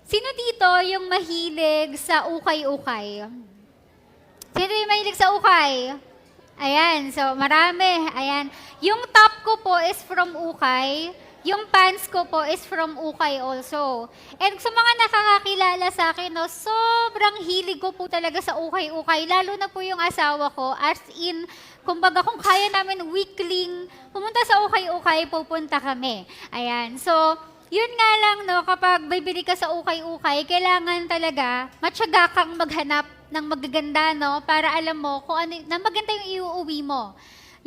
Sino dito yung mahilig sa ukay-ukay? Sino yung mahilig sa ukay? Ayan, so marami. Ayan. Yung top ko po is from ukay. Yung pants ko po is from ukay also. And sa mga nakakakilala sa akin, no, sobrang hilig ko po talaga sa ukay-ukay. Lalo na po yung asawa ko. As in, kumbaga kung kaya namin weekling pumunta sa ukay-ukay, pupunta kami. Ayan. So, yun nga lang, no, kapag bibili ka sa ukay-ukay, kailangan talaga matyaga kang maghanap ng magaganda, no, para alam mo kung ano, na maganda yung iuuwi mo.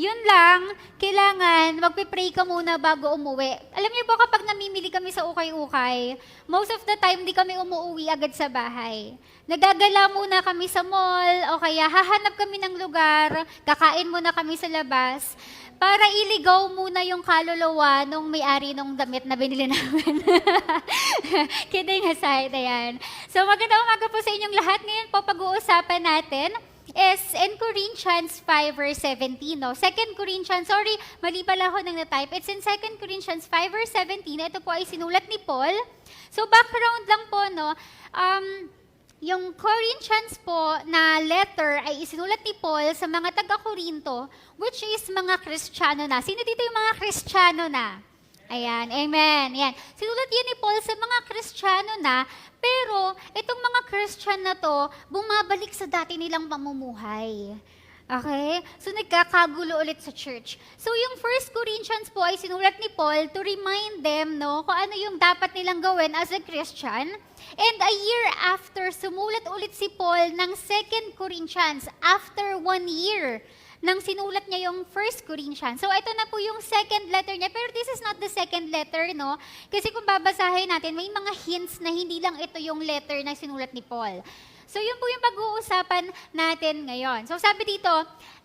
Yun lang, kailangan magpe-pray ka muna bago umuwi. Alam niyo po, kapag namimili kami sa ukay-ukay, most of the time di kami umuwi agad sa bahay. Nagagala muna kami sa mall, o kaya hahanap kami ng lugar, kakain muna kami sa labas, para iligaw muna yung kaluluwa nung may-ari nung damit na binili namin. Kidding aside, ayan. So magandang umaga po sa inyong lahat. Ngayon po pag-uusapan natin is in Corinthians 5 verse 17. No? 2 Corinthians, sorry, mali pala ako nang na-type. It's in 2 Corinthians 5 verse 17. Ito po ay sinulat ni Paul. So background lang po, no? Yung Corinthians po na letter ay isinulat ni Paul sa mga taga-Korinto, which is mga Kristiyano na. Sino dito yung mga Kristiyano na? Ayan, amen. Yan. Sinulat yun ni Paul sa mga Kristiyano na, pero itong mga Christian na to, bumabalik sa dati nilang pamumuhay. Okay? So, nagkakagulo ulit sa church. So, yung 1 Corinthians po ay sinulat ni Paul to remind them, no, kung ano yung dapat nilang gawin as a Christian. And a year after, sumulat ulit si Paul ng 2 Corinthians after 1 year nang sinulat niya yung 1 Corinthians. So, ito na po yung second letter niya. Pero this is not the second letter, no? Kasi kung babasahin natin, may mga hints na hindi lang ito yung letter na sinulat ni Paul. So, yun po yung pag-uusapan natin ngayon. So, sabi dito,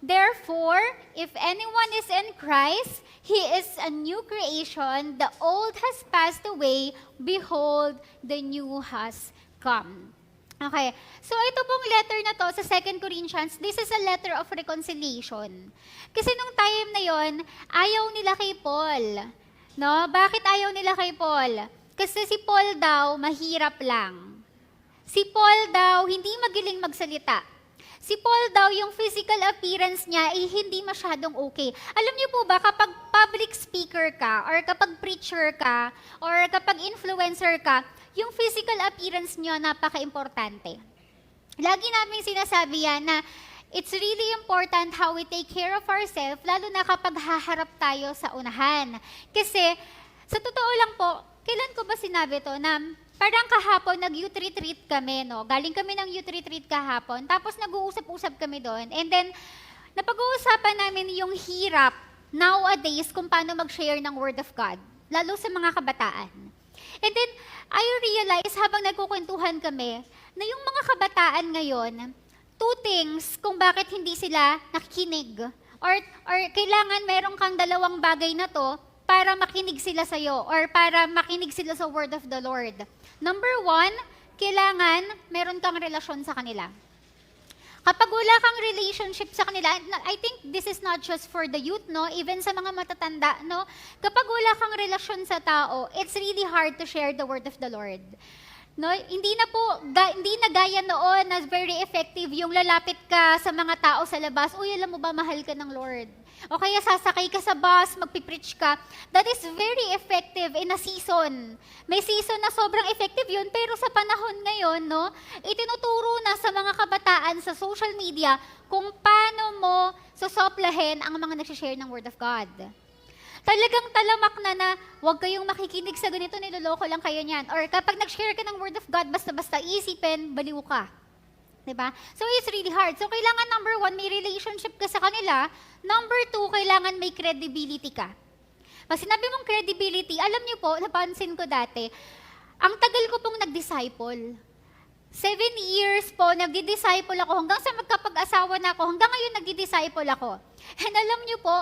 therefore, if anyone is in Christ, he is a new creation. The old has passed away. Behold, the new has come. Okay. So, ito pong letter na to sa 2 Corinthians, this is a letter of reconciliation. Kasi nung time na yon, ayaw nila kay Paul. No? Bakit ayaw nila kay Paul? Kasi si Paul daw, mahirap lang. Si Paul daw, hindi magaling magsalita. Si Paul daw, yung physical appearance niya ay hindi masyadong okay. Alam niyo po ba, kapag public speaker ka, or kapag preacher ka, or kapag influencer ka, yung physical appearance niyo napaka-importante. Lagi namin sinasabi yan na it's really important how we take care of ourselves, lalo na kapag haharap tayo sa unahan. Kasi, sa totoo lang po, kailan ko ba sinabi to na parang kahapon nag-youth retreat kami, no? Galing kami ng youth retreat kahapon, tapos nag-uusap-usap kami doon. And then, napag-uusapan namin yung hirap nowadays kung paano mag-share ng Word of God, lalo sa mga kabataan. And then, I realize habang nagkukwentuhan kami, na yung mga kabataan ngayon, two things kung bakit hindi sila nakikinig. Or kailangan meron kang dalawang bagay na to para makinig sila sa'yo or para makinig sila sa word of the Lord. Number one, kailangan meron kang relasyon sa kanila. Kapag wala kang relationship sa kanila, I think this is not just for the youth, no? Even sa mga matatanda, no? Kapag wala kang relasyon sa tao, it's really hard to share the word of the Lord. No, hindi na gaya noon na very effective yung lalapit ka sa mga tao sa labas, uy, alam mo ba, mahal ka ng Lord. O kaya sasakay ka sa bus, magpipreach ka. That is very effective in a season. May season na sobrang effective yun, pero sa panahon ngayon, no, itinuturo na sa mga kabataan sa social media kung paano mo sosoplahin ang mga nagsishare ng Word of God. Talagang talamak na huwag kayong makikinig sa ganito, niloloko lang kayo niyan. Or kapag nag-share ka ng Word of God, basta-basta isipin, baliw ka. Diba? So it's really hard. So kailangan number one, may relationship ka sa kanila. Number two, kailangan may credibility ka. Pag sinabi mong credibility, alam niyo po, napansin ko dati, ang tagal ko pong nag-disciple. 7 years po, nagdi-disciple ako hanggang sa magkapag-asawa na ako. Hanggang ngayon nagdi-disciple ako. And alam niyo po,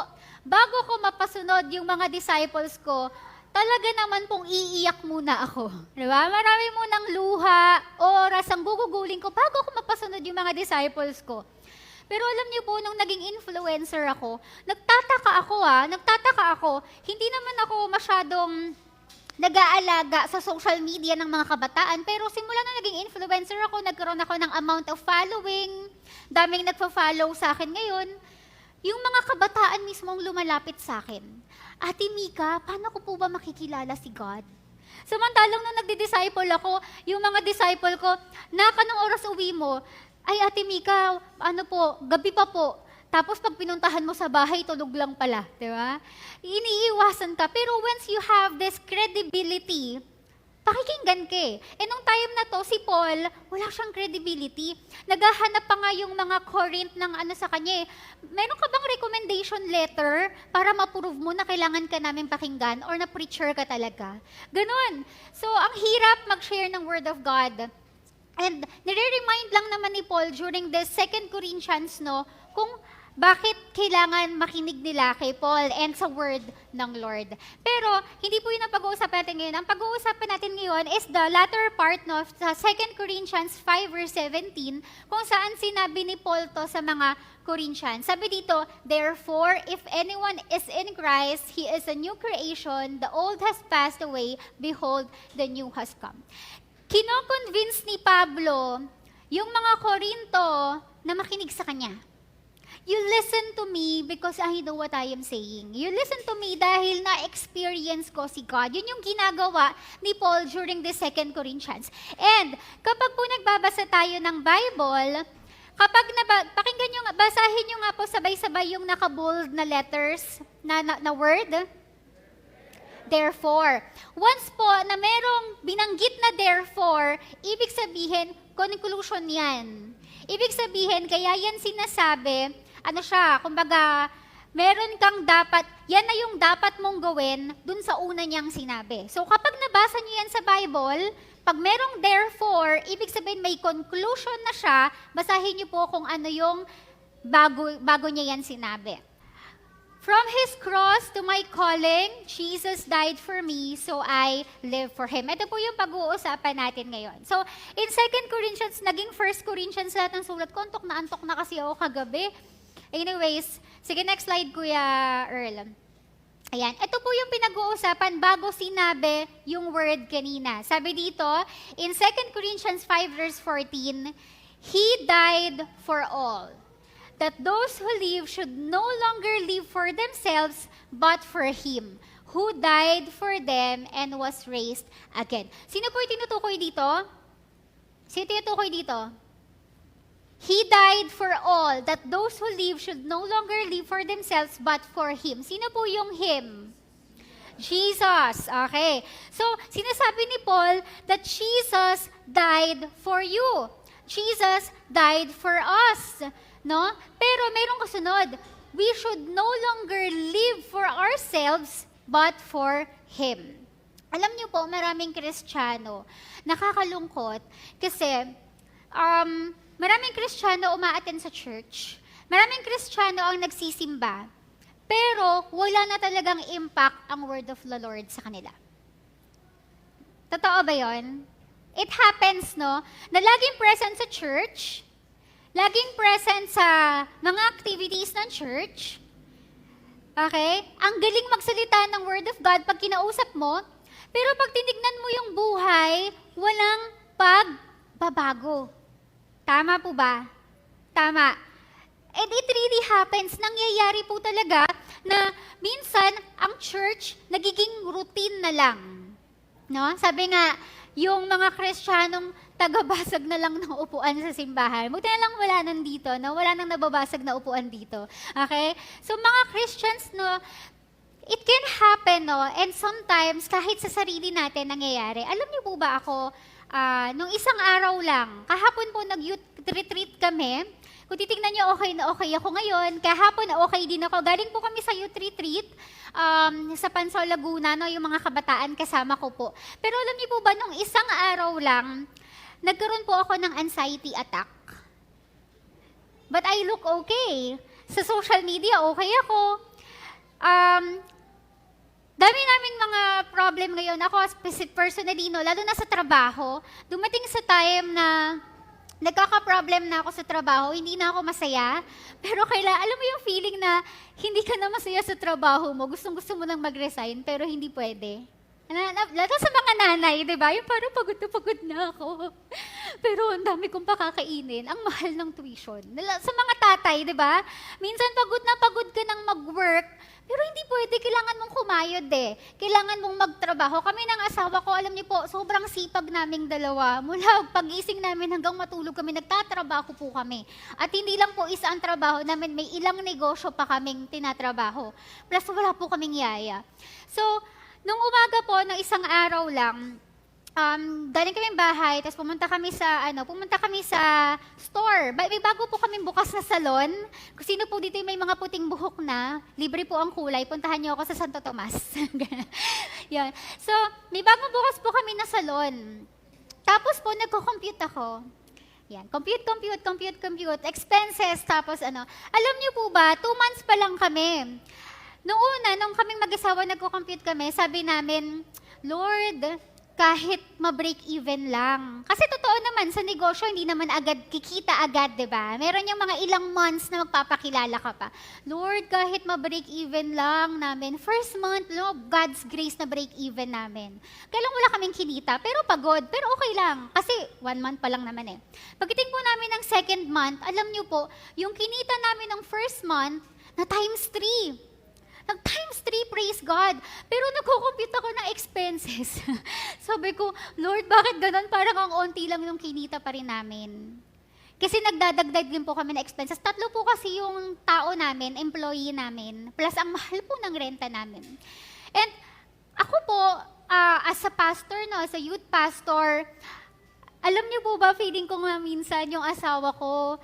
bago ko mapasunod yung mga disciples ko, talaga naman pong iiyak muna ako. Diba? Marami munang luha, oras, ang gugugulin ko bago ko mapasunod yung mga disciples ko. Pero alam niyo po, nung naging influencer ako, nagtataka ako, hindi naman ako masyadong nag-aalaga sa social media ng mga kabataan, pero simula na naging influencer ako, nagkaroon ako ng amount of following, daming nagpa-follow sa akin ngayon, yung mga kabataan mismo ang lumalapit sa akin. Ate Mika, paano ko po ba makikilala si God? Samantalang nung nagdi-disciple ako, yung mga disciple ko, anong oras uwi mo? Ay, Ate Mika, ano po, gabi pa po. Tapos pag pinuntahan mo sa bahay, tulog lang pala, di ba? Iniiwasan ka. Pero once you have this credibility, pakikinggan ka eh. E nung time na to, si Paul, wala siyang credibility. Naghahanap pa nga yung mga Corinth ng ano sa kanya eh. Meron ka bang recommendation letter para ma-prove mo na kailangan ka namin pakinggan or na preacher ka talaga? Ganon. So, ang hirap mag-share ng Word of God. And nire-remind lang naman ni Paul during the 2 Corinthians, no, kung bakit kailangan makinig nila kay Paul and sa word ng Lord. Pero, hindi po yun ang pag-uusapan natin ngayon. Ang pag-uusapan natin ngayon is the latter part no, sa 2 Corinthians 5 verse 17, kung saan sinabi ni Paul to sa mga Corinthians. Sabi dito, therefore, if anyone is in Christ, he is a new creation, the old has passed away, behold, the new has come. Kino-convince ni Pablo yung mga Korinto na makinig sa kanya. You listen to me because I know what I am saying. You listen to me dahil na-experience ko si God. Yun yung ginagawa ni Paul during the 2 Corinthians. And kapag po nagbabasa tayo ng Bible, kapag pakinggan nyo, basahin nyo nga po sabay-sabay yung naka-bold na letters, na word. Therefore. Once po na merong binanggit na therefore, ibig sabihin, conclusion yan. Ibig sabihin, kaya yan sinasabi, ano siya, kumbaga, meron kang dapat, yan na yung dapat mong gawin dun sa una niyang sinabi. So kapag nabasa niyo yan sa Bible, pag merong therefore, ibig sabihin may conclusion na siya, basahin niyo po kung ano yung bago niya yan sinabi. From His cross to my calling, Jesus died for me, so I live for Him. Ito po yung pag-uusapan natin ngayon. So, in 2 Corinthians, naging 1 Corinthians lahat ng sulat ko. Antok na kasi ako kagabi. Anyways, sige next slide, Kuya Earl. Ayan, ito po yung pinag-uusapan bago sinabi yung word kanina. Sabi dito, in 2 Corinthians 5 verse 14, He died for all, that those who live should no longer live for themselves, but for Him, who died for them and was raised again. Sino po yung tinutukoy dito? Sino tinutukoy dito? He died for all, that those who live should no longer live for themselves, but for Him. Sino po yung Him? Jesus. Okay. So, sinasabi ni Paul that Jesus died for you. Jesus died for us. No? Pero mayroong kasunod. We should no longer live for ourselves, but for Him. Alam niyo po, maraming Kristiyano, nakakalungkot kasi maraming Kristiyano umaattend sa church. Maraming Kristiyano ang nagsisimba. Pero wala na talagang impact ang word of the Lord sa kanila. Totoo ba yon? It happens, no? Na laging present sa church, laging present sa mga activities ng church. Okay? Ang galing magsalita ng word of God pag kinausap mo, pero pag tinignan mo yung buhay, walang pagbabago. Tama po ba? Tama. And it really happens. Nangyayari po talaga na minsan ang church nagiging routine na lang. No? Sabi nga, yung mga Kristiyanong tagabasag na lang ng upuan sa simbahan. Buti na lang wala nandito, no? Wala nang nababasag na upuan dito. Okay? So mga Christians, no, it can happen, no? And sometimes, kahit sa sarili natin nangyayari. Alam niyo po ba ako, nung isang araw lang, kahapon po nag-youth retreat kami. Kung titignan niyo, okay na okay ako ngayon. Kahapon na okay din ako. Galing po kami sa youth retreat sa Pansol, Laguna, no, yung mga kabataan kasama ko po. Pero alam niyo po ba, nung isang araw lang, nagkaroon po ako ng anxiety attack. But I look okay. Sa social media, okay ako. Dami naming mga problem ngayon. Ako, personally, no, lalo na sa trabaho, dumating sa time na nagkaka-problem na ako sa trabaho, hindi na ako masaya. Pero alam mo yung feeling na hindi ka na masaya sa trabaho mo, gustong-gusto mo lang mag-resign, pero hindi pwede. Lalo sa mga nanay, di ba? Yung parang pagod na ako. Pero ang dami kong pakakainin. Ang mahal ng tuition. Sa mga tatay, di ba? Minsan pagod na pagod ka ng mag-work, pero hindi pwede. Kailangan mong kumayod eh. Kailangan mong magtrabaho. Kami ng asawa ko, alam niyo po, sobrang sipag naming dalawa. Mula pag-gising namin hanggang matulog kami, nagtatrabaho po kami. At hindi lang po isa ang trabaho namin, may ilang negosyo pa kaming tinatrabaho. Plus wala po kaming yaya. So, nung umaga po, ng isang araw lang, galing kami bahay, tapos pumunta kami sa store. May bago po kami bukas na salon. Kung sino po dito yung may mga puting buhok na, libre po ang kulay, puntahan niyo ako sa Santo Tomas. Yan. So, may bagong bukas po kami na salon. Tapos po, nagko-compute ako. Yan, compute, expenses, tapos Alam niyo po ba, 2 months pa lang kami. Nung kaming mag-asawa nagko-compute kami, sabi namin, Lord, kahit ma-break even lang. Kasi totoo naman, sa negosyo, hindi naman agad kikita agad, di ba? Meron yung mga ilang months na magpapakilala ka pa. Lord, kahit ma-break even lang namin. First month, God's grace na break even namin. Kailang wala kaming kinita, pero pagod. Pero okay lang, kasi 1 month pa lang naman eh. Pagdating po namin ng second month, alam niyo po, yung kinita namin ng first month, na times 3. Nag-times 3, praise God. Pero nagko-compute ako ng expenses. Sabi ko, Lord, bakit ganun? Parang ang onti lang yung kinita pa rin namin. Kasi nagdadagdag din po kami ng expenses. 3 po kasi yung tao namin, employee namin. Plus ang mahal po ng renta namin. And ako po, as a pastor, as a youth pastor, alam niyo po ba, feeling ko nga minsan yung asawa ko,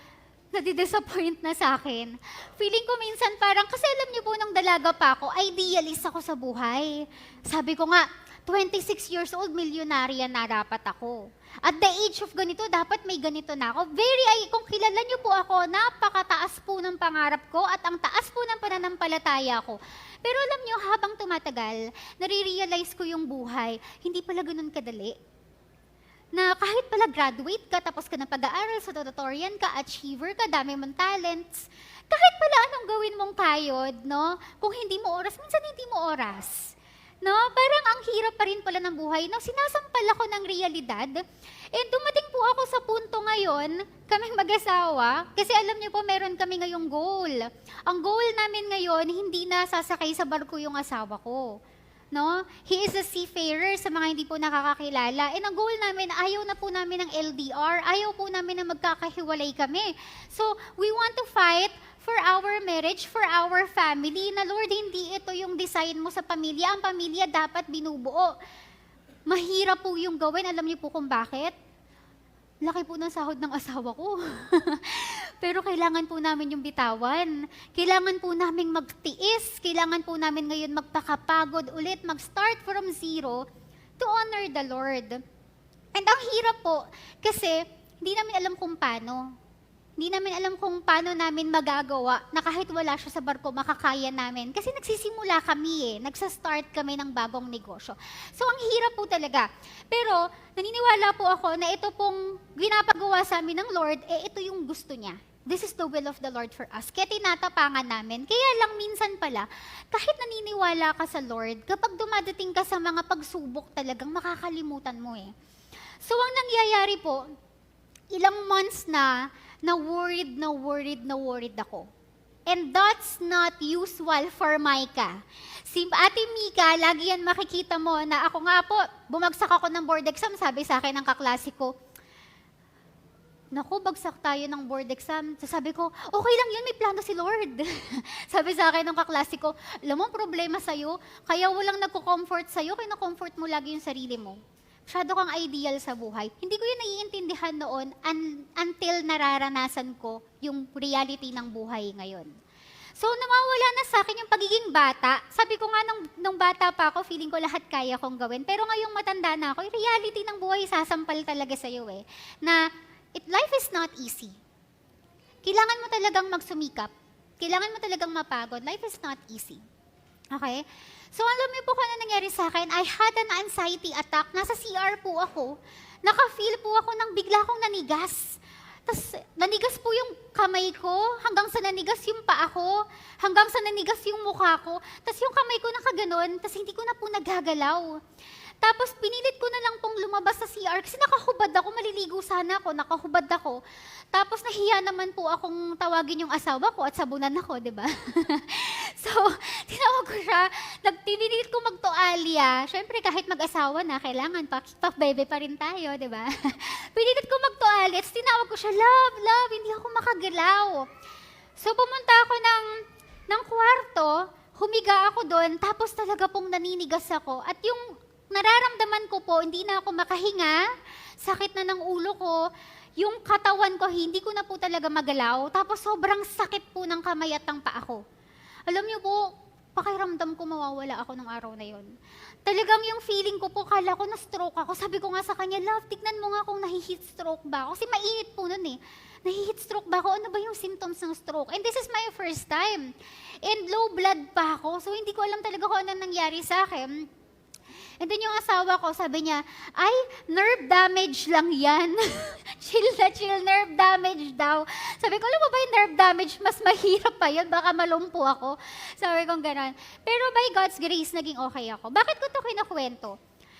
nadi-disappoint na sa akin. Feeling ko minsan parang, kasi alam niyo po, nung dalaga pa ako, idealist ako sa buhay. Sabi ko nga, 26 years old, milyonarya na dapat ako. At the age of ganito, dapat may ganito na ako. Kung kilala niyo po ako, napakataas po ng pangarap ko at ang taas po ng pananampalataya ko. Pero alam niyo, habang tumatagal, nare-realize ko yung buhay, hindi pala ganun kadali. Na kahit pala graduate ka, tapos ka na pag-aaral, sa tutorian ka, achiever ka, dami mong talents, kahit pala anong gawin mong kayod, no? Kung hindi mo oras, minsan hindi mo oras. No? Parang ang hirap pa rin pala ng buhay. No? Sinasampal ako ng realidad. And dumating po ako sa punto ngayon, kaming mag-asawa, kasi alam niyo po, meron kami ngayong goal. Ang goal namin ngayon, hindi na sasakay sa barko yung asawa ko. No? He is a seafarer sa mga hindi po nakakakilala. And ang goal namin, ayaw na po namin ng LDR, ayaw po namin na magkakahiwalay kami. So, we want to fight for our marriage, for our family, na Lord, hindi ito yung design mo sa pamilya. Ang pamilya dapat binubuo. Mahirap po yung gawin. Alam niyo po kung bakit? Laki po ng sahod ng asawa ko. Pero kailangan po namin yung bitawan. Kailangan po namin magtiis. Kailangan po namin ngayon magpakapagod ulit, mag-start from zero to honor the Lord. And ang hirap po, kasi hindi namin alam kung paano. Hindi namin alam kung paano namin magagawa na kahit wala siya sa barko, makakaya namin. Kasi nagsisimula kami nagsa-start kami ng bagong negosyo. So, ang hirap po talaga. Pero, naniniwala po ako na ito pong ginapagawa sa amin ng Lord, ito yung gusto niya. This is the will of the Lord for us. Kaya tinatapangan namin. Kaya lang minsan pala, kahit naniniwala ka sa Lord, kapag dumadating ka sa mga pagsubok talagang makakalimutan mo So, ang nangyayari po, ilang months na worried ako. And that's not usual for Micah. Si Ate Mika, lagi yan makikita mo na ako nga po, bumagsak ako ng board exam, sabi sa akin ng kaklase ko, naku, bagsak tayo ng board exam. Sabi ko, okay lang yun, may plano si Lord. Sabi sa akin ng kaklase ko, alam mo, problema sa'yo, kaya walang nagko-comfort sa'yo, kina-comfort mo lagi yung sarili mo. Masyado kang ideal sa buhay. Hindi ko yun naiintindihan noon until nararanasan ko yung reality ng buhay ngayon. So, nawawala na sa akin yung pagiging bata. Sabi ko nga, nung bata pa ako, feeling ko lahat kaya kong gawin. Pero ngayong matanda na ako, yung reality ng buhay sasampal talaga sa'yo na life is not easy. Kailangan mo talagang magsumikap. Kailangan mo talagang mapagod. Life is not easy. Okay? So, alam niyo po kung ano nangyari sa akin? I had an anxiety attack. Nasa CR po ako. Naka-feel po ako ng bigla akong nanigas. Tas nanigas po yung kamay ko, hanggang sa nanigas yung paa ko, hanggang sa nanigas yung mukha ko. Tas yung kamay ko nakaganon, tas hindi ko na po nagagalaw. Tapos pinilit ko na lang pong lumabas sa CR kasi nakahubad ako, maliligo sana ako, nakahubad ako. Tapos nahiya naman po akong tawagin yung asawa ko at sabunan ako, di ba? So, tinawag ko siya, pinilit ko magtualya. Siyempre, kahit mag-asawa na, kailangan pa-bebe pa rin tayo, di ba? Pinilit ko magtualya, at tinawag ko siya, love, hindi ako makagalaw. So, pumunta ako ng kwarto, humiga ako doon, tapos talaga pong naninigas ako. At yung nararamdaman ko po, hindi na ako makahinga, sakit na ng ulo ko, yung katawan ko, hindi ko na po talaga magalaw, tapos sobrang sakit po ng kamay at ng paa ko. Alam niyo po, pakiramdam ko mawawala ako ng araw na yon. Talagang yung feeling ko po, kala ko na-stroke ako. Sabi ko nga sa kanya, love, tignan mo nga kung nahi-heat stroke ba ako. Kasi mainit po nun eh. Nahi-heat stroke ba ako? Ano ba yung symptoms ng stroke? And this is my first time. And low blood pa ako. So hindi ko alam talaga kung ano nangyari sa akin. And then yung asawa ko, sabi niya, ay, nerve damage lang yan. chill, nerve damage daw. Sabi ko, alam mo ba yung nerve damage, mas mahirap pa yun, baka malumpo ako. Sabi ko gano'n. Pero by God's grace, naging okay ako. Bakit ko ito kinakwento?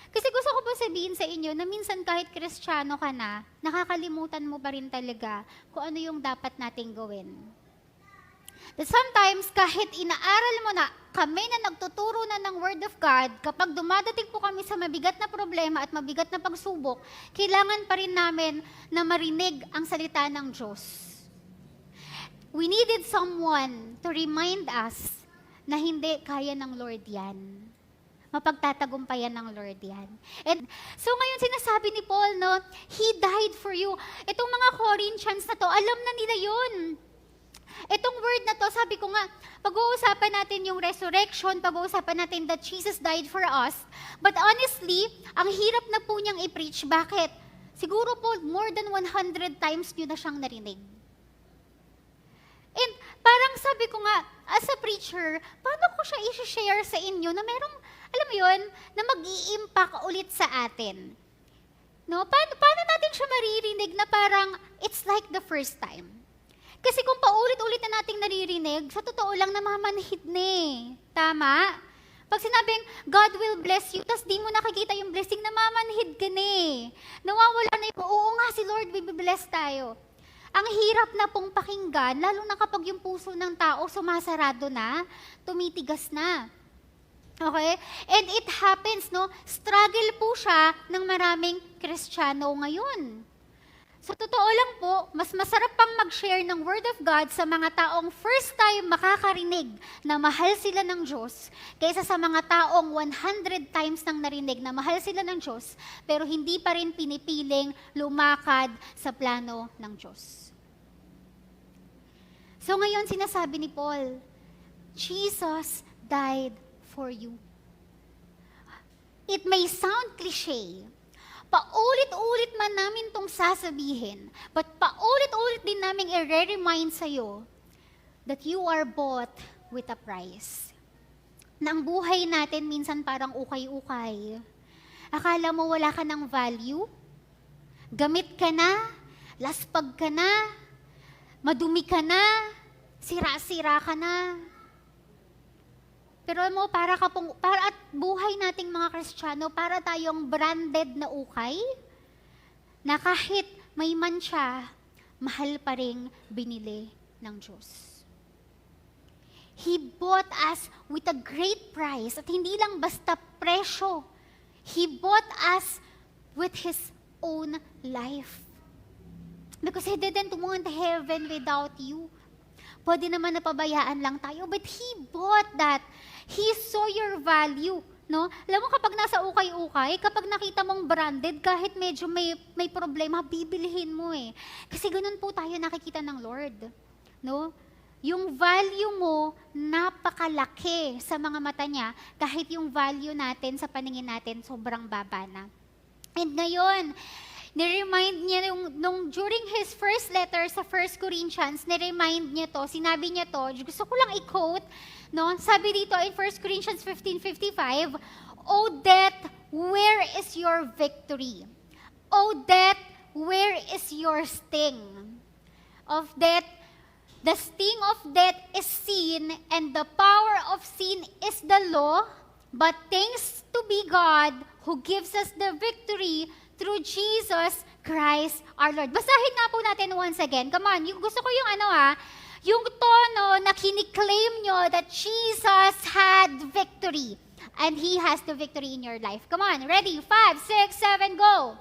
Kasi gusto ko po sabihin sa inyo na minsan kahit Kristiyano ka na, nakakalimutan mo pa rin talaga kung ano yung dapat nating gawin. That sometimes, kahit inaaral mo na, kami na nagtuturo na ng Word of God, kapag dumadating po kami sa mabigat na problema at mabigat na pagsubok, kailangan pa rin namin na marinig ang salita ng Diyos. We needed someone to remind us na hindi kaya ng Lord yan. Mapagtatagumpayan ng Lord yan. And so ngayon sinasabi ni Paul, no, He died for you. Itong mga Corinthians na to, alam na nila yun. Itong word na to, sabi ko nga, pag-uusapan natin yung resurrection, pag-uusapan natin that Jesus died for us. But honestly, ang hirap na po niyang i-preach. Bakit? Siguro po, more than 100 times niyo na siyang narinig. And parang sabi ko nga, as a preacher, paano ko siya i-share sa inyo na merong, alam mo yun, na mag-i-impact ulit sa atin? No? Paano natin siya maririnig na parang, it's like the first time? Kasi kung paulit-ulit na nating naririnig, sa totoo lang namamanhid na eh. Tama? Pag sinabing, God will bless you, tas di mo nakikita yung blessing, namamanhid ka na eh. Nawawala na yung, oo nga si Lord, bibibless tayo. Ang hirap na pong pakinggan, lalo na kapag yung puso ng tao sumasarado na, tumitigas na. Okay? And it happens, no? Struggle po siya ng maraming Kristiyano ngayon. Sa totoo lang po, mas masarap pang mag-share ng Word of God sa mga taong first time makakarinig na mahal sila ng Diyos kaysa sa mga taong 100 times nang narinig na mahal sila ng Diyos pero hindi pa rin pinipiling lumakad sa plano ng Diyos. So ngayon sinasabi ni Paul, Jesus died for you. It may sound cliche, paulit-ulit man namin itong sasabihin, but paulit-ulit din namin i-remind sa'yo that you are bought with a price. Na ang buhay natin minsan parang ukay-ukay. Akala mo wala ka ng value? Gamit ka na? Laspag ka na? Madumi ka na? Sira-sira ka na? Pero mo, para at buhay nating mga Kristiyano, para tayong branded na ukay, na kahit may mancha, mahal pa ring binili ng Diyos. He bought us with a great price, at hindi lang basta presyo. He bought us with His own life. Because He didn't want heaven without you. Pwede naman napabayaan lang tayo, but He bought that. He saw your value, no? Alam mo, kapag nasa ukay-ukay, kapag nakita mong branded, kahit medyo may problema, bibilihin mo eh. Kasi ganun po tayo nakikita ng Lord, no? Yung value mo, napakalaki sa mga mata niya, kahit yung value natin sa paningin natin, sobrang baba na. And ngayon, niremind niya nung during his first letter sa 1 Corinthians, niremind niya to, sinabi niya to, gusto ko lang i-quote, no? Sabi dito in 1 Corinthians 15:55, O death, where is your victory? O death, where is your sting? Of death, the sting of death is sin, and the power of sin is the law. But thanks to be God who gives us the victory through Jesus Christ our Lord. Basahin nga po natin once again. Come on, gusto ko yung yung tono na kiniklaim nyo that Jesus had victory. And He has the victory in your life. Come on, ready? 5, 6, 7, go!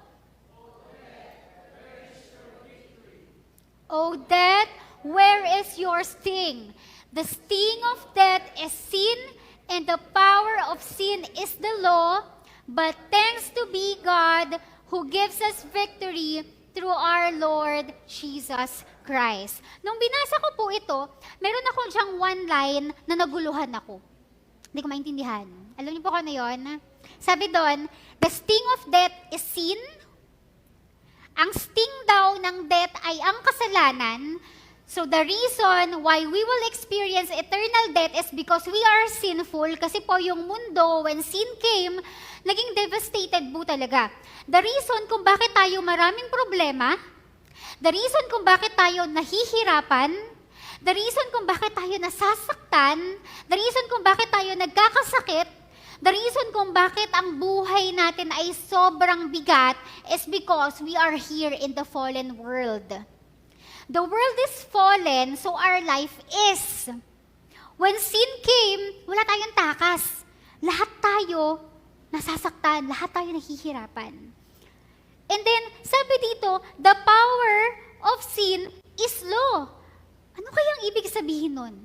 O death, where is your sting? The sting of death is sin, and the power of sin is the law. But thanks to be God who gives us victory through our Lord Jesus Christ. Nung binasa ko po ito, meron ako diyang one line na naguluhan ako. Hindi ko maintindihan. Alam niyo po kung ano yun? Sabi doon, the sting of death is sin. Ang sting daw ng death ay ang kasalanan. So the reason why we will experience eternal death is because we are sinful. Kasi po yung mundo, when sin came, naging devastated po talaga. The reason kung bakit tayo maraming problema, the reason kung bakit tayo nahihirapan, the reason kung bakit tayo nasasaktan, the reason kung bakit tayo nagkakasakit, the reason kung bakit ang buhay natin ay sobrang bigat is because we are here in the fallen world. The world is fallen, so our life is. When sin came, wala tayong takas. Lahat tayo nasasaktan, lahat tayo nahihirapan. And then, sabi dito, the power of sin is law. Ano kayang ibig sabihin nun?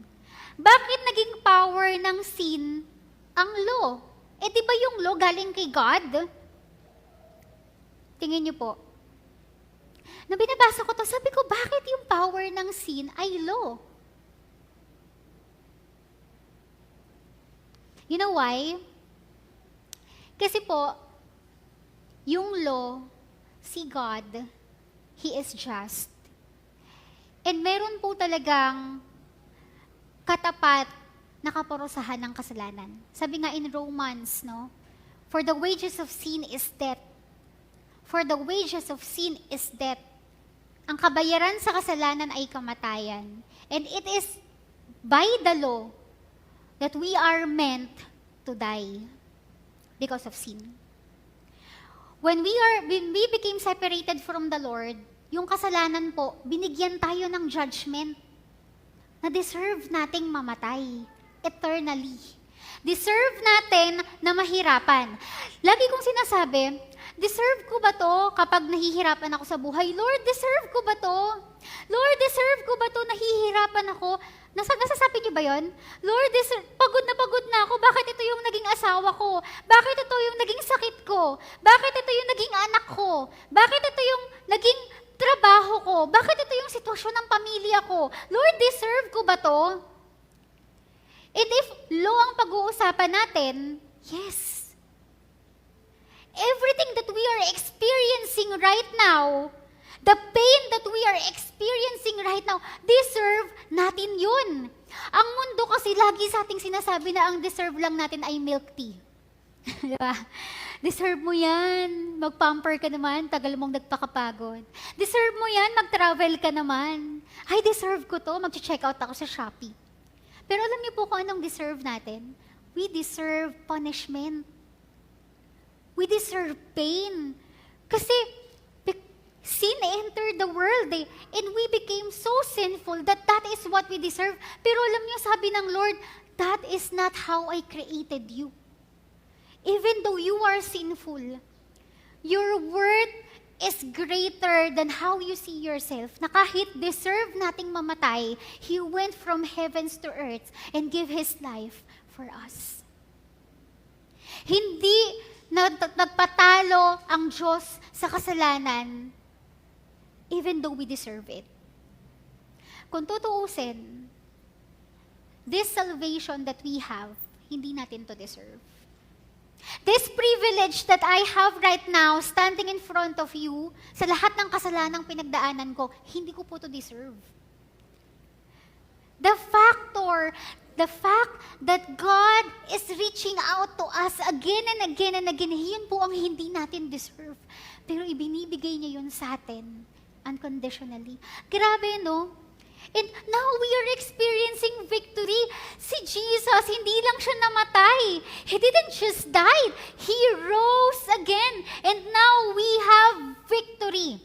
Bakit naging power ng sin ang law? Eh di ba yung law galing kay God? Tingin niyo po. Nung binabasa ko to, sabi ko, bakit yung power ng sin ay law? You know why? Kasi po, yung law, si God, He is just. And meron po talagang katapat na kaparusahan ng kasalanan. Sabi nga in Romans, no? For the wages of sin is death. For the wages of sin is death. Ang kabayaran sa kasalanan ay kamatayan. And it is by the law that we are meant to die because of sin. When we became separated from the Lord, yung kasalanan po, binigyan tayo ng judgment na deserve nating mamatay eternally. Deserve natin na mahirapan. Lagi kong sinasabi, deserve ko ba to kapag nahihirapan ako sa buhay? Lord, deserve ko ba to? Lord, deserve ko ba to? Nahihirapan ako. Nasasabi niyo ba yun? Lord, pagod na ako. Bakit ito yung naging asawa ko? Bakit ito yung naging sakit ko? Bakit ito yung naging anak ko? Bakit ito yung naging trabaho ko? Bakit ito yung sitwasyon ng pamilya ko? Lord, deserve ko ba to? And if law ang pag-uusapan natin, yes. Everything that we are experiencing right now, the pain that we are experiencing right now, deserve natin yun. Ang mundo kasi lagi sa ating sinasabi na ang deserve lang natin ay milk tea. Diba? Deserve mo yan. Mag-pamper ka naman, tagal mong nagpakapagod. Deserve mo yan, mag-travel ka naman. Ay, deserve ko to, mag-check out ako sa Shopee. Pero alam niyo po kung anong deserve natin? We deserve punishment. We deserve pain. Kasi sin entered the world and we became so sinful that is what we deserve. Pero alam niyo, sabi ng Lord, that is not how I created you. Even though you are sinful, your worth is greater than how you see yourself. Na kahit deserve nating mamatay, He went from heavens to earth and gave His life for us. Hindi nagpatalo ang Diyos sa kasalanan, even though we deserve it. Kung tutuusin, this salvation that we have, hindi natin to deserve. This privilege that I have right now, standing in front of you, sa lahat ng kasalanang pinagdaanan ko, hindi ko po to deserve. The fact that God is reaching out to us again and again and again, yun po ang hindi natin deserve. Pero ibinibigay niya yun sa atin unconditionally. Grabe, no? And now we are experiencing victory. Si Jesus, hindi lang siya namatay. He didn't just die. He rose again. And now we have victory.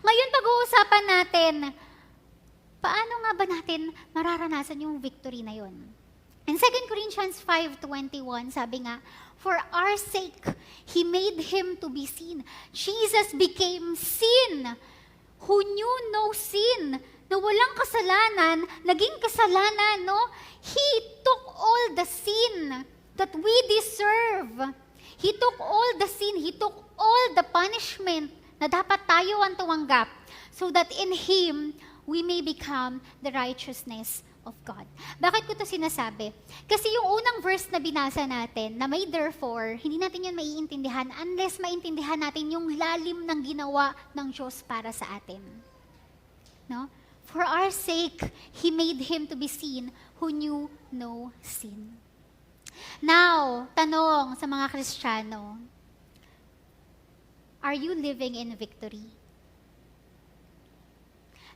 Ngayon, pag-uusapan natin, paano nga ba natin mararanasan yung victory na yon? In 2 Corinthians 5:21, sabi nga, for our sake, He made Him to be sin. Jesus became sin, who knew no sin, na walang kasalanan, naging kasalanan, no? He took all the sin that we deserve. He took all the sin, He took all the punishment na dapat tayo ang tumanggap, so that in Him, we may become the righteousness of God. Bakit ko to sinasabi? Kasi yung unang verse na binasa natin, na may therefore, hindi natin yun maiintindihan unless maintindihan natin yung lalim ng ginawa ng Diyos para sa atin. No? For our sake, He made Him to be sin who knew no sin. Now, tanong sa mga Kristiyano, are you living in victory?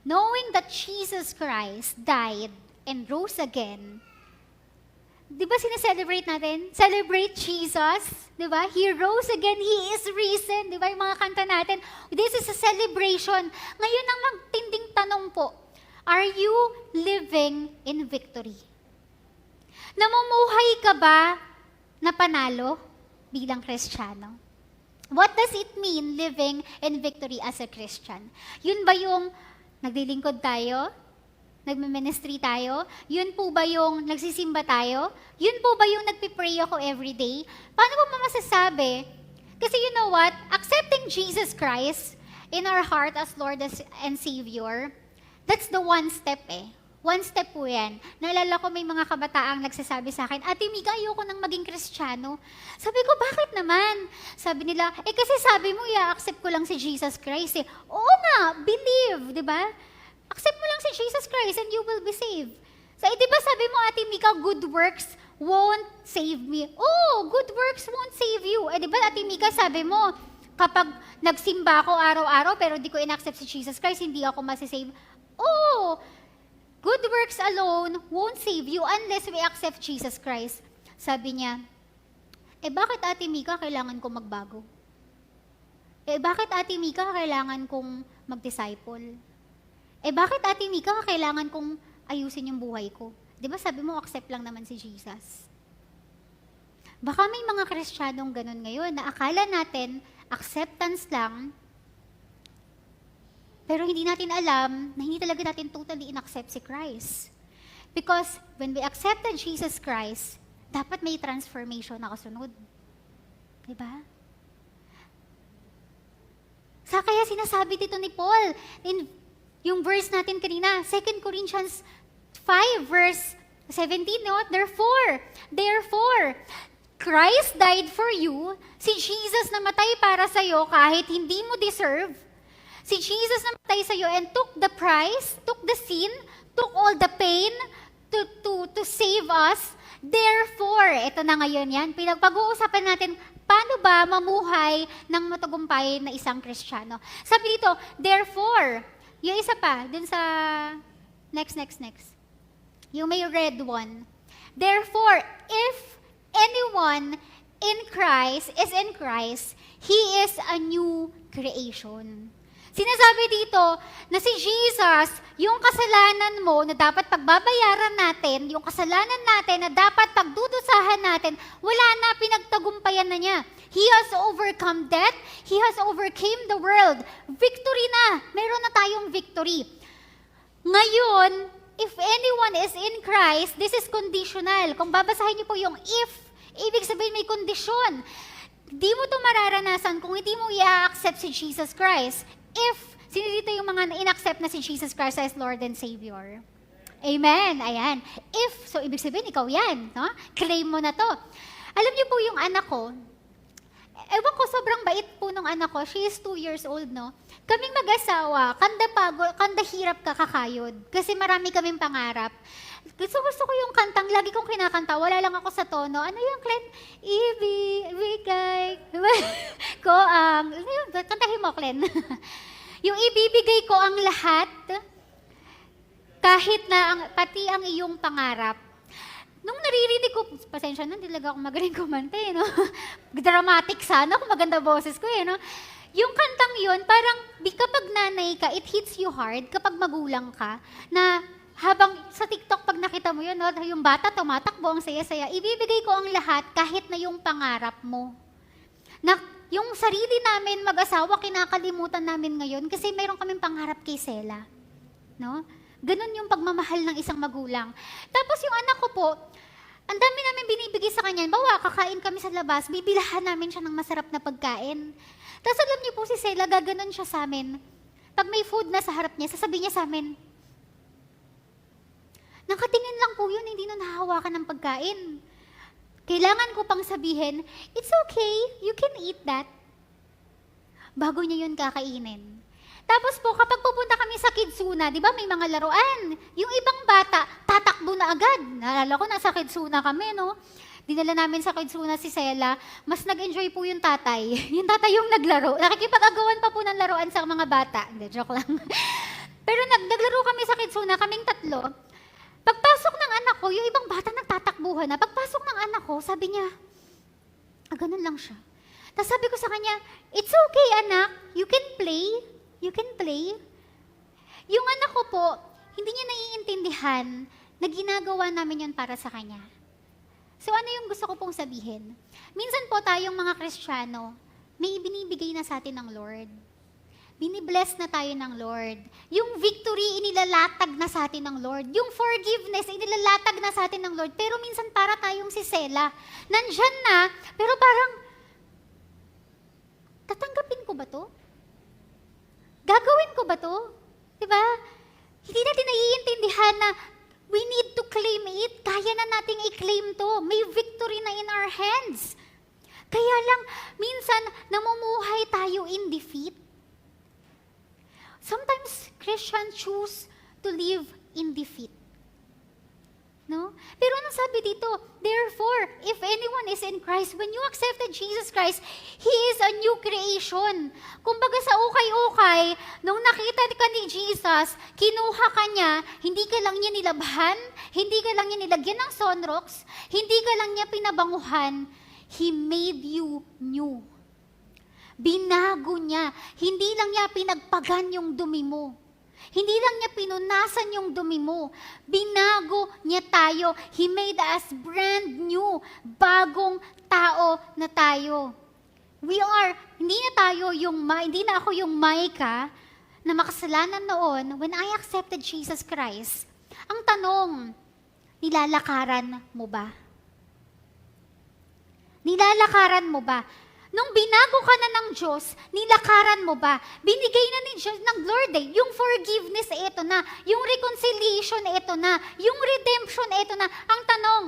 Knowing that Jesus Christ died and rose again, di ba sineselebrate natin? Celebrate Jesus, di ba? He rose again, He is risen, di ba? Yung mga kanta natin, this is a celebration. Ngayon ang magtinding tanong po, are you living in victory? Namumuhay ka ba na panalo bilang Kristiyano? What does it mean living in victory as a Christian? Yun ba yung naglilingkod tayo? Nagme-ministry tayo? Yun po ba yung nagsisimba tayo? Yun po ba yung nagpipray ako everyday? Paano mo masasabi? Kasi you know what? Accepting Jesus Christ in our heart as Lord and Savior, that's the one step eh. One step po yan. Naalala ko may mga kabataang nagsasabi sa akin, Ate Mika, ayoko nang maging Kristiyano. Sabi ko, bakit naman? Sabi nila, kasi sabi mo, i-accept ko lang si Jesus Christ eh. Oo nga, believe, di ba? Accept mo lang si Jesus Christ and you will be saved. So, di ba sabi mo, Ate Mika, good works won't save me. Oh, good works won't save you. Di ba, Ate Mika, sabi mo, kapag nagsimba ako araw-araw pero di ko in-accept si Jesus Christ, hindi ako masisave. Oh, good works alone won't save you unless we accept Jesus Christ. Sabi niya, bakit Ate Mika kailangan kong magbago? Bakit Ate Mika kailangan kong mag-disciple? Bakit Ate Mika kailangan kong ayusin yung buhay ko? Di ba sabi mo, accept lang naman si Jesus? Baka may mga Kristiyanong ganun ngayon na akala natin, acceptance lang, pero hindi natin alam na hindi talaga natin totally in-accept si Christ. Because when we accepted Jesus Christ, dapat may transformation na kasunod. Diba? Kaya sinasabi dito ni Paul, in yung verse natin kanina, 2 Corinthians 5 verse 17, no? Therefore, Christ died for you, si Jesus namatay para sa'yo kahit hindi mo deserve. Si Jesus namatay sa'yo and took the price, took the sin, took all the pain to save us. Therefore, ito na ngayon yan, pinagpag-uusapan natin, paano ba mamuhay ng matagumpay na isang Kristiyano? Sabi dito, therefore, yung isa pa, dun sa next. Yung may red one. Therefore, if anyone in Christ is in Christ, he is a new creation. Sinasabi dito na si Jesus, yung kasalanan mo na dapat pagbabayaran natin, yung kasalanan natin na dapat pagdudusahan natin, wala na, pinagtagumpayan na niya. He has overcome death. He has overcame the world. Victory na. Meron na tayong victory. Ngayon, if anyone is in Christ, this is conditional. Kung babasahin niyo po yung if, ibig sabihin may kondisyon. Di mo ito mararanasan kung hindi mo i-accept si Jesus Christ. If, sino dito yung mga in-accept na si Jesus Christ as Lord and Savior? Amen. Ayan. If, so ibig sabihin, ikaw yan. No? Claim mo na to. Alam niyo po yung anak ko, ewan ko, sobrang bait po nung anak ko. She is 2 years old, no? Kaming mag-asawa, kanda hirap kakakayod. Kasi marami kaming pangarap. Gusto ko yung kantang, lagi kong kinakanta. Wala lang ako sa tono. Ano yung Glenn? Ibigay ko ang... Kantahin mo, Glenn. Yung ibibigay ko ang lahat, kahit na pati ang iyong pangarap. Nung naririnig ko, pasensya na, hindi talaga ako magaling kumanta no? Dramatic sana kung maganda boses ko no? Yung kantang yun, parang kapag nanay ka, it hits you hard kapag magulang ka, na habang sa TikTok, pag nakita mo yun, no, yung bata tumatakbo, ang saya-saya, ibibigay ko ang lahat kahit na yung pangarap mo. Na, yung sarili namin mag-asawa, kinakalimutan namin ngayon kasi mayroon kaming pangarap kay Sela. No? Ganun yung pagmamahal ng isang magulang. Tapos yung anak ko po, ang dami namin binibigay sa kanya. Bawa, kakain kami sa labas, bibilahan namin siya ng masarap na pagkain. Tapos alam niyo po si Sela, gaganon siya sa amin. Pag may food na sa harap niya, sasabihin niya sa amin, nakatingin lang po yun, hindi na nahahawakan ng pagkain. Kailangan ko pang sabihin, it's okay, you can eat that. Bago niya yun kakainin. Tapos po, kapag pupunta kami sa Kidsuna, di ba may mga laruan. Yung ibang bata, tatakbo na agad. Naalala ko, nasa Kidsuna kami, no? Dinala namin sa Kidsuna si Sela. Mas nag-enjoy po yung tatay. Yung tatay yung naglaro. Nakikipag-agawan pa po ng laruan sa mga bata. Hindi, joke lang. Pero naglaro kami sa Kidsuna, kaming tatlo. Pagpasok ng anak ko, yung ibang bata nagtatakbuhan na. Pagpasok ng anak ko, sabi niya, ganun lang siya. Tapos sabi ko sa kanya, it's okay anak, you can play. You can play. Yung anak ko po, hindi niya naiintindihan na ginagawa namin yun para sa kanya. So ano yung gusto ko pong sabihin? Minsan po tayong mga Kristiyano, may ibinibigay na sa atin ng Lord. Binibless na tayo ng Lord. Yung victory, inilalatag na sa atin ng Lord. Yung forgiveness, inilalatag na sa atin ng Lord. Pero minsan para tayong si Sela. Nandyan na, pero parang, tatanggapin ko ba to? Gagawin ko ba to? Diba? Hindi natin naiintindihan na we need to claim it. Kaya na nating i-claim to. May victory na in our hands. Kaya lang, minsan, namumuhay tayo in defeat. Sometimes, Christians choose to live in defeat. No? Pero anong sabi dito? Therefore, if anyone is in Christ, when you accepted Jesus Christ, He is a new creation. Kumbaga sa ukay-ukay, nung nakita ka ni Jesus, kinuha ka niya, hindi ka lang niya nilabhan, hindi ka lang niya nilagyan ng sunrocks, hindi ka lang niya pinabanguhan, He made you new. Binago niya, hindi lang niya pinagpagan yung dumi mo. Hindi lang niya pinunasan yung dumi mo. Binago niya tayo. He made us brand new. Bagong tao na tayo. We are, hindi na ako yung Micah na makasalanan noon when I accepted Jesus Christ. Ang tanong, nilalakaran mo ba? Nilalakaran mo ba? Nung binago ka na ng Diyos, nilakaran mo ba? Binigay na ni Diyos ng Lord yung forgiveness, ito na. Yung reconciliation, ito na. Yung redemption, ito na. Ang tanong,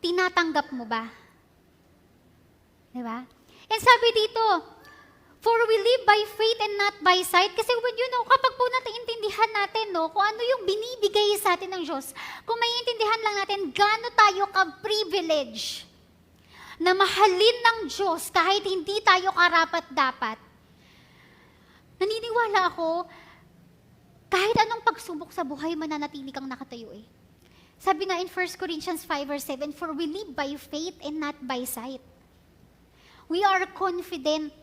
tinatanggap mo ba? Diba? And sabi dito, for we live by faith and not by sight. Kasi kapag po natintindihan natin, kung ano yung binibigay sa atin ng Diyos, kung maiintindihan lang natin, gaano tayo ka-privilege na mahalin ng Diyos kahit hindi tayo karapat-dapat. Naniniwala ako, kahit anong pagsubok sa buhay, mananatili kang nakatayo eh. Sabi nga in 1 Corinthians 5 verse 7, for we live by faith and not by sight. We are confident.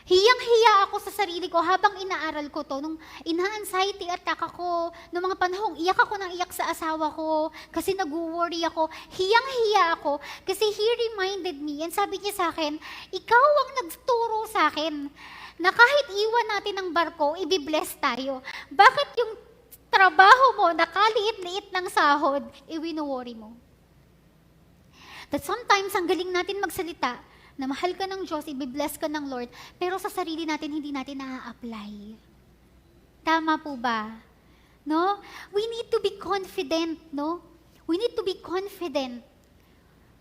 Hiyang-hiya ako sa sarili ko habang inaaral ko to. Nung ina-anxiety attack ako, nung mga panahong iyak ako ng iyak sa asawa ko, kasi nag-worry ako, hiyang-hiya ako, kasi he reminded me, and sabi niya sa akin, ikaw ang nagturo sa akin, na kahit iwan natin ang barko, ibibless tayo. Bakit yung trabaho mo, nakaliit-liit ng sahod, iwino-worry mo? That sometimes, ang galing natin magsalita, na mahal ka ng Diyos, ibibless ka ng Lord, pero sa sarili natin, hindi natin na-apply. Tama po ba? No? We need to be confident, no? We need to be confident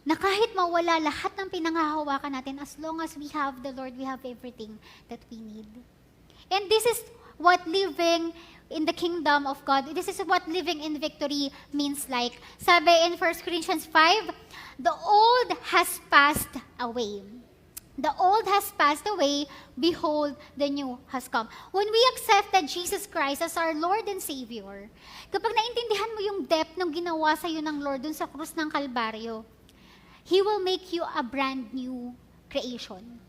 na kahit mawala lahat ng pinangahawakan natin, as long as we have the Lord, we have everything that we need. And this is what living in the kingdom of God, this is what living in victory means like. Sabi in 1 Corinthians 5, the old has passed away. The old has passed away, behold, the new has come. When we accepted Jesus Christ as our Lord and Savior, kapag naintindihan mo yung depth ng ginawa sa'yo ng Lord dun sa krus ng Kalbaryo, He will make you a brand new creation.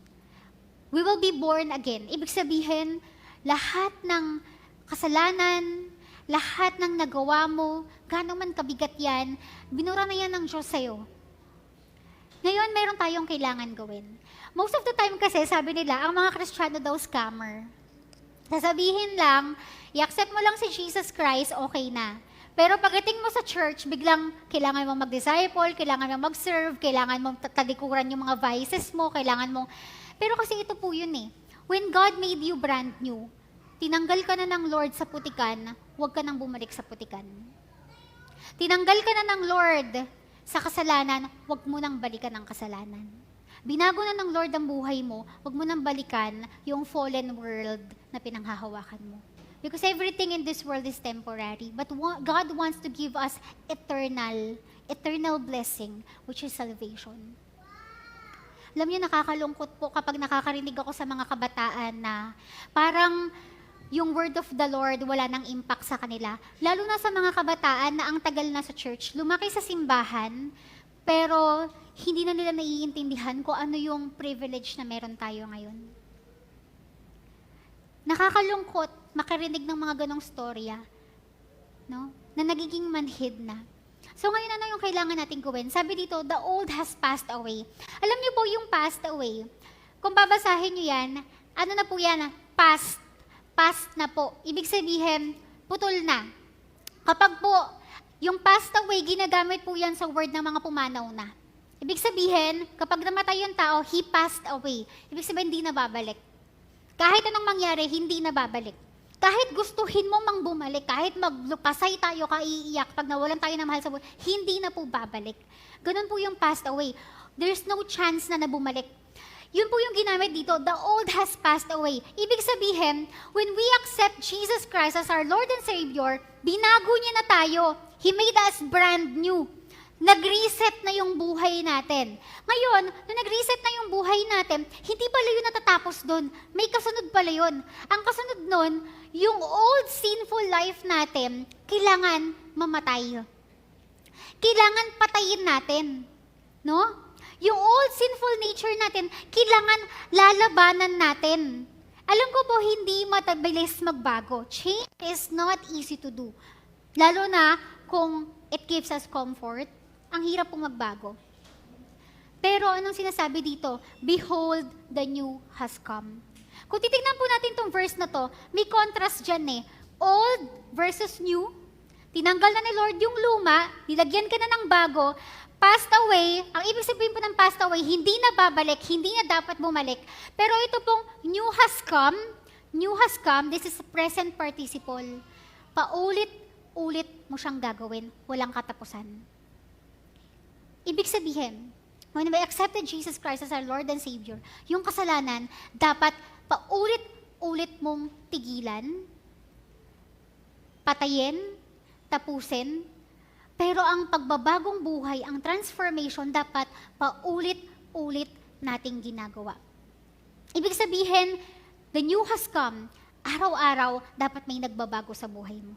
We will be born again. Ibig sabihin, lahat ng kasalanan, lahat ng nagawa mo, gaano man kabigat yan, binura na yan ng Diyos sa'yo. Ngayon, mayroon tayong kailangan gawin. Most of the time kasi, sabi nila, ang mga Kristiyano daw scammer. Sasabihin lang, i-accept mo lang si Jesus Christ, okay na. Pero pagdating mo sa church, biglang kailangan mo mag-disciple, kailangan mo mag-serve, kailangan mo talikuran yung mga vices mo, kailangan mo... Pero kasi ito po yun eh. When God made you brand new, tinanggal ka na ng Lord sa putikan, huwag ka nang bumalik sa putikan. Tinanggal ka na ng Lord sa kasalanan, huwag mo nang balikan ang kasalanan. Binago na ng Lord ang buhay mo, huwag mo nang balikan yung fallen world na pinanghahawakan mo. Because everything in this world is temporary, but God wants to give us eternal blessing, which is salvation. Alam niyo, nakakalungkot po kapag nakakarinig ako sa mga kabataan na parang yung word of the Lord wala nang impact sa kanila. Lalo na sa mga kabataan na ang tagal na sa church, lumaki sa simbahan, pero hindi na nila naiintindihan kung ano yung privilege na meron tayo ngayon. Nakakalungkot makarinig ng mga ganong storya, no? Na nagiging manhid na. So ngayon ano yung kailangan natin gawin? Sabi dito, the old has passed away. Alam niyo po yung passed away, kung babasahin niyo yan, ano na po yan? Past na po. Ibig sabihin, putol na. Kapag po, yung passed away, ginagamit po yan sa word ng mga pumanaw na. Ibig sabihin, kapag namatay yung tao, he passed away. Ibig sabihin, hindi na babalik. Kahit anong mangyari, hindi na babalik. Kahit gustuhin mo mang bumalik, kahit maglupasay tayo, kaiiyak, pag nawalan tayo ng mahal sa buhay, hindi na po babalik. Ganun po yung passed away. There's no chance na bumalik. Yun po yung ginamit dito, the old has passed away. Ibig sabihin, when we accept Jesus Christ as our Lord and Savior, binago niya na tayo. He made us brand new. Nag-reset na yung buhay natin. Ngayon, nung nag-reset na yung buhay natin, hindi pala yun natatapos doon. May kasunod pala yun. Ang kasunod nun, yung old sinful life natin, kailangan mamatay. Kailangan patayin natin. No? Yung old sinful nature natin, kailangan lalabanan natin. Alam ko po, hindi mabilis magbago. Change is not easy to do. Lalo na kung it gives us comfort, ang hirap pong magbago. Pero anong sinasabi dito? Behold, the new has come. Kung titignan po natin itong verse na to, may contrast dyan eh. Old versus new. Tinanggal na ni Lord yung luma, nilagyan ka na ng bago, passed away, ang ibig sabihin po ng passed away, hindi na babalik, hindi na dapat bumalik. Pero ito pong new has come, this is present participle. Paulit-ulit mo siyang gagawin, walang katapusan. Ibig sabihin, when we accepted Jesus Christ as our Lord and Savior, yung kasalanan, dapat paulit-ulit mong tigilan, patayin, tapusin, pero ang pagbabagong buhay, ang transformation, dapat paulit-ulit nating ginagawa. Ibig sabihin, the new has come, araw-araw, dapat may nagbabago sa buhay mo.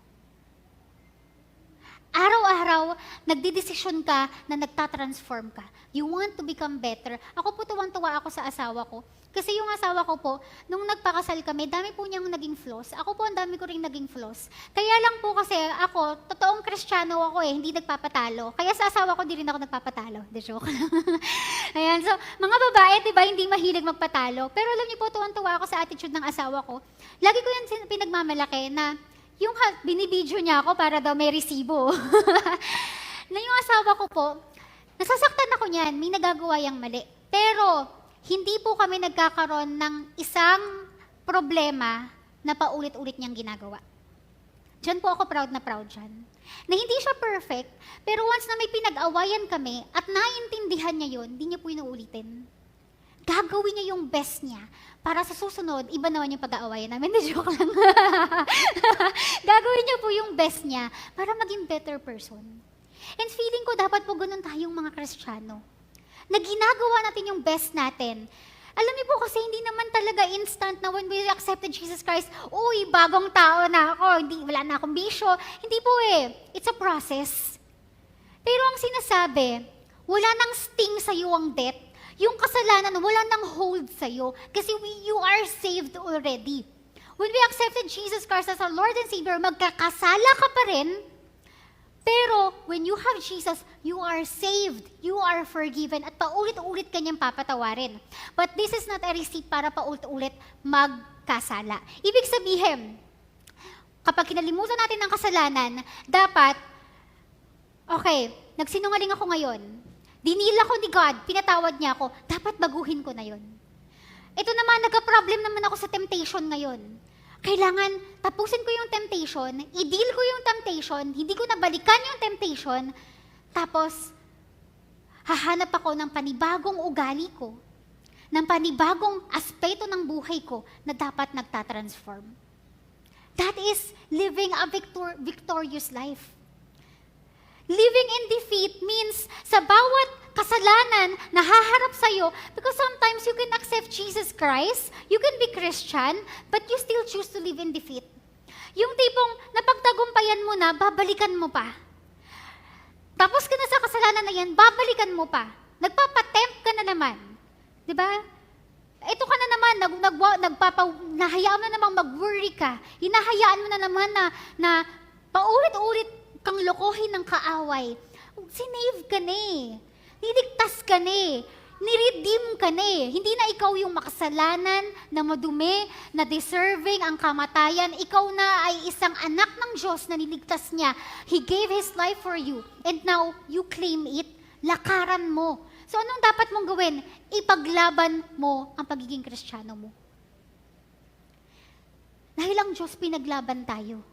Araw-araw, nagdidesisyon ka na nagtatransform ka. You want to become better. Ako po tuwang-tuwa ako sa asawa ko. Kasi yung asawa ko po, nung nagpakasal kami, dami po niyang naging flaws. Ako po, ang dami ko rin naging flaws. Kaya lang po kasi ako, totoong Kristiyano ako eh, hindi nagpapatalo. Kaya sa asawa ko, di rin ako nagpapatalo. The joke. Ayan, so, mga babae, di ba, hindi mahilig magpatalo. Pero alam niyo po, tuwang-tuwa ako sa attitude ng asawa ko. Lagi ko yan pinagmamalaki na, yung binibidyo niya ako para daw may resibo. Na yung asawa ko po, nasasaktan ako niyan, may nagagawa yung mali. Pero, hindi po kami nagkakaroon ng isang problema na paulit-ulit niyang ginagawa. Diyan po ako proud na proud dyan. Na hindi siya perfect, pero once na may pinag-awayan kami at naiintindihan niya yun, hindi niya po inuulitin. Gagawin niya yung best niya para sa susunod, iba naman yung pag-aawayan namin. Joke lang. Gagawin niya po yung best niya para maging better person. And feeling ko dapat po ganun tayong mga Kristiyano. Na ginagawa natin yung best natin. Alam niyo po kasi hindi naman talaga instant na when we accepted Jesus Christ, uy, bagong tao na ako, wala na akong bisyo. Hindi po eh. It's a process. Pero ang sinasabi, wala nang sting sa iyo ang death. Yung kasalanan, wala nang hold sa iyo. Kasi you are saved already. When we accepted Jesus Christ as our Lord and Savior, magkakasala ka pa rin. Pero when you have Jesus, you are saved, you are forgiven, at paulit-ulit kanyang papatawarin. But this is not a receipt para paulit-ulit magkasala. Ibig sabihin, kapag kinalimutan natin ang kasalanan, dapat, okay, nagsinungaling ako ngayon, dinila ko ni God, pinatawad niya ako, dapat baguhin ko na yon. Ito naman, nagka-problem naman ako sa temptation ngayon. Kailangan tapusin ko yung temptation, i-deal ko yung temptation, hindi ko nabalikan yung temptation, tapos hahanap ako ng panibagong ugali ko, ng panibagong aspeto ng buhay ko na dapat nagtatransform. That is living a victorious life. Living in defeat means sa bawat kasalanan na haharap sa'yo, because sometimes you can accept Jesus Christ, you can be Christian, but you still choose to live in defeat. Yung tipong napagtagumpayan mo na, babalikan mo pa. Tapos ka na sa kasalanan na yan, babalikan mo pa. Nagpapatempt ka na naman. Diba? Ito ka na naman, nahayaan mo na namang mag-worry ka. Hinahayaan mo na naman na paulit-ulit kang lokohin ng kaaway. Sinave ka na eh. Niligtas ka na eh. Niredeem ka na eh. Hindi na ikaw yung makasalanan, na madumi, na deserving ang kamatayan. Ikaw na ay isang anak ng Diyos na niligtas niya. He gave His life for you. And now, you claim it. Lakaran mo. So anong dapat mong gawin? Ipaglaban mo ang pagiging Kristiyano mo. Dahil ang Diyos pinaglaban tayo.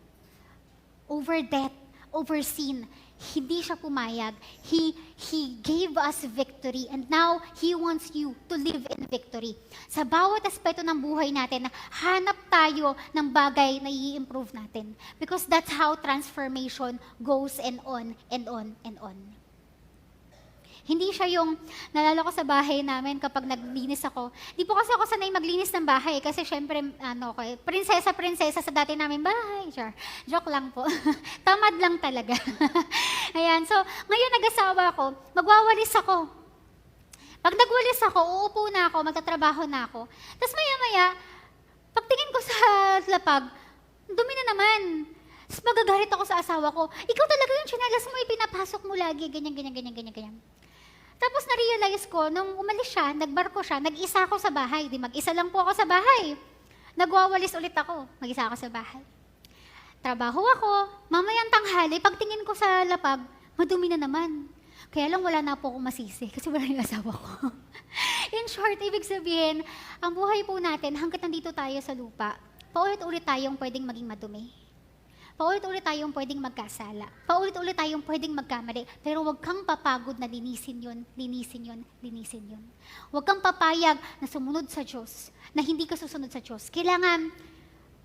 Over death, over sin. Hindi siya pumayag. He gave us victory and now He wants you to live in victory. Sa bawat aspeto ng buhay natin, hanap tayo ng bagay na i-improve natin. Because that's how transformation goes and on and on and on. Hindi siya yung, nalala ko sa bahay namin kapag naglinis ako. Di po kasi ako sanay maglinis ng bahay kasi syempre, prinsesa sa dati namin bahay. Sure. Joke lang po. Tamad lang talaga. Ayan, so ngayon nag-asawa ako, magwawalis ako. Pag nagwalis ako, uupo na ako, magtatrabaho na ako. Tapos maya-maya, pagtingin ko sa lapag, dumi na naman. Tapos magagalit ako sa asawa ko, ikaw talaga yung tsinelas mo, ipinapasok mo lagi, ganyan. Tapos na-realize ko, nung umalis siya, nagbarko siya, nag-isa ako sa bahay. Di mag-isa lang po ako sa bahay. Nagwawalis ulit ako, mag-isa ako sa bahay. Trabaho ako, mamayang tanghali, pagtingin ko sa lapag, madumi na naman. Kaya lang wala na po akong masisi, kasi wala yung asawa ko. In short, ibig sabihin, ang buhay po natin, hanggat nandito tayo sa lupa, paulit-ulit tayong pwedeng maging madumi. Paulit-ulit tayong pwedeng magkasala. Paulit-ulit tayong pwedeng magkamali. Pero huwag kang papagod na linisin yun. Huwag kang papayag na sumunod sa Diyos, na hindi ka susunod sa Diyos. Kailangan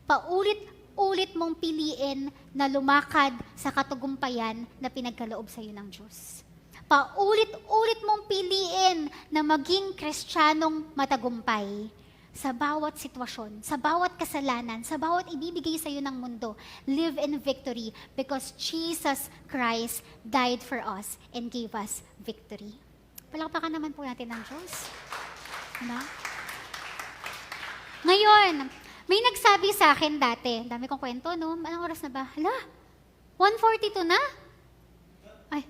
paulit-ulit mong piliin na lumakad sa katagumpayan na pinagkaloob sa iyo ng Diyos. Paulit-ulit mong piliin na maging Kristiyanong matagumpay. Sa bawat sitwasyon, sa bawat kasalanan, sa bawat ibibigay sa iyo ng mundo, live in victory because Jesus Christ died for us and gave us victory. Palakpakan naman po natin ng Diyos. Diba? Ngayon, may nagsabi sa akin dati, dami kong kwento, no? Anong oras na ba? Hala, 1:42 na? Ay,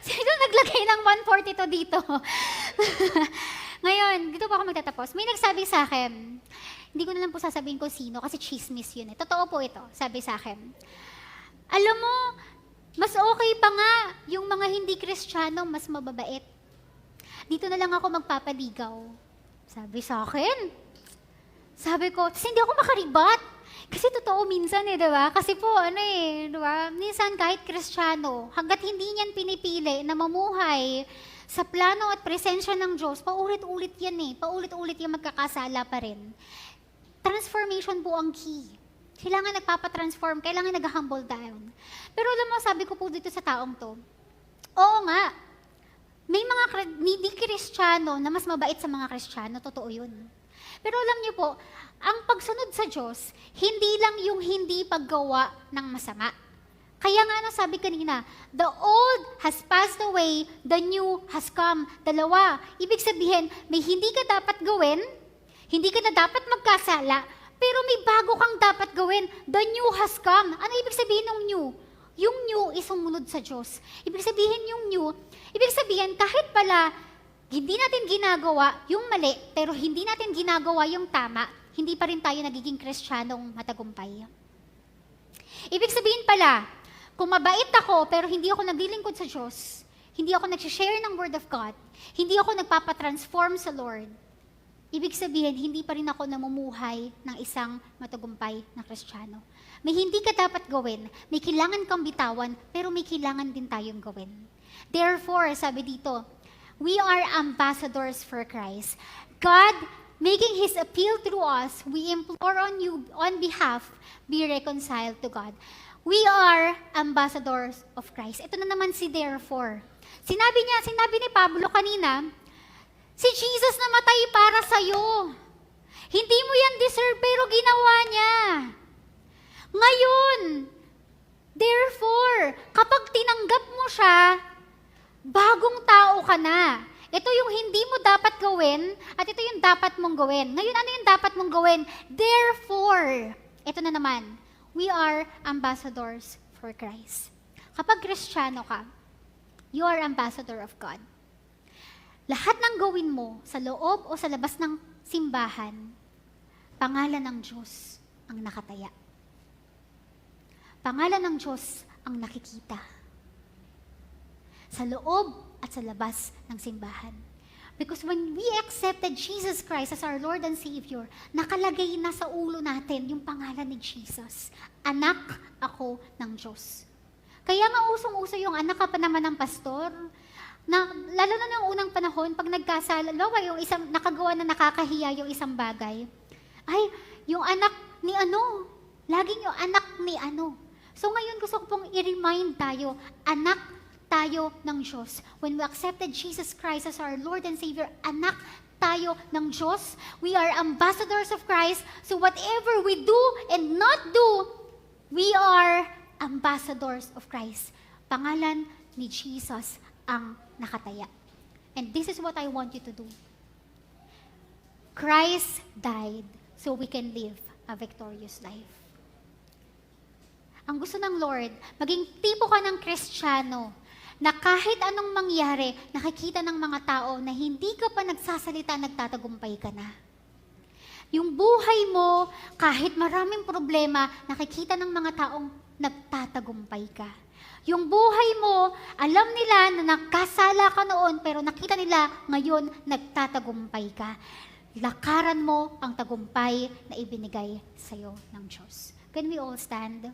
sino naglagay ng 1:42 dito? Ngayon, dito po ako magtatapos. May nagsabi sa akin, hindi ko na lang po sasabihin ko sino, kasi chismis yun eh. Totoo po ito, sabi sa akin. Alam mo, mas okay pa nga yung mga hindi Kristiyano, mas mababait. Dito na lang ako magpapaligaw. Sabi sa akin. Sabi ko, hindi ako makaribat. Kasi totoo minsan eh, diba? Kasi po, diba? Minsan kahit Kristiyano, hanggat hindi niyan pinipili na mamuhay sa plano at presensya ng Diyos, paulit-ulit yan eh. Paulit-ulit yan magkakasala pa rin. Transformation po ang key. Kailangan nagpapatransform, kailangan nag-humble down. Pero alam mo, sabi ko po dito sa taong to, oo nga, May mga hindi Kristiyano na mas mabait sa mga Kristiyano, totoo yun. Pero alam niyo po, ang pagsunod sa Diyos, hindi lang yung hindi paggawa ng masama. Kaya nga sabi kanina, the old has passed away, the new has come. Dalawa. Ibig sabihin, may hindi ka dapat gawin, hindi ka na dapat magkasala, pero may bago kang dapat gawin. The new has come. Ano ibig sabihin ng new? Yung new is sumunod sa Diyos. Ibig sabihin yung new, ibig sabihin kahit pala hindi natin ginagawa yung mali, pero hindi natin ginagawa yung tama, hindi pa rin tayo nagiging Kristiyanong matagumpay. Ibig sabihin pala, kung mabait ako pero hindi ako naglilingkod sa Diyos, hindi ako nag-share ng Word of God, hindi ako nagpapatransform sa Lord, ibig sabihin, hindi pa rin ako namumuhay ng isang matagumpay na Kristiyano. May hindi ka dapat gawin, may kailangan kang bitawan, pero may kailangan din tayong gawin. Therefore, sabi dito, we are ambassadors for Christ. God, making His appeal through us, we implore on you, on behalf, be reconciled to God. We are ambassadors of Christ. Ito na naman si therefore. Sinabi ni Pablo kanina, si Jesus namatay para sa'yo. Hindi mo yan deserve, pero ginawa niya. Ngayon, therefore, kapag tinanggap mo siya, bagong tao ka na. Ito yung hindi mo dapat gawin, at ito yung dapat mong gawin. Ngayon, ano yung dapat mong gawin? Therefore, ito na naman, we are ambassadors for Christ. Kapag Kristiyano ka, you are ambassador of God. Lahat ng gawin mo sa loob o sa labas ng simbahan, pangalan ng Diyos ang nakataya. Pangalan ng Diyos ang nakikita. Sa loob at sa labas ng simbahan. Because when we accepted Jesus Christ as our Lord and Savior, nakalagay na sa ulo natin yung pangalan ni Jesus. Anak ako ng Diyos. Kaya nga usong-uso yung anak ka pa naman ng pastor, na, lalo na ng unang panahon, pag nagkasala, yung isang nakagawa na nakakahiya yung isang bagay, ay, yung anak ni ano, laging yung anak ni ano. So ngayon gusto ko pong i-remind tayo, anak tayo ng Diyos. When we accepted Jesus Christ as our Lord and Savior, anak tayo ng Diyos. We are ambassadors of Christ. So whatever we do and not do, we are ambassadors of Christ. Pangalan ni Jesus ang nakataya. And this is what I want you to do. Christ died so we can live a victorious life. Ang gusto ng Lord, maging tipo ka ng Kristiyano na kahit anong mangyari, nakikita ng mga tao na hindi ka pa nagsasalita, nagtatagumpay ka na. Yung buhay mo, kahit maraming problema, nakikita ng mga taong nagtatagumpay ka. Yung buhay mo, alam nila na nakasala ka noon, pero nakita nila ngayon, nagtatagumpay ka. Lakaran mo ang tagumpay na ibinigay sa'yo ng Diyos. Can we all stand?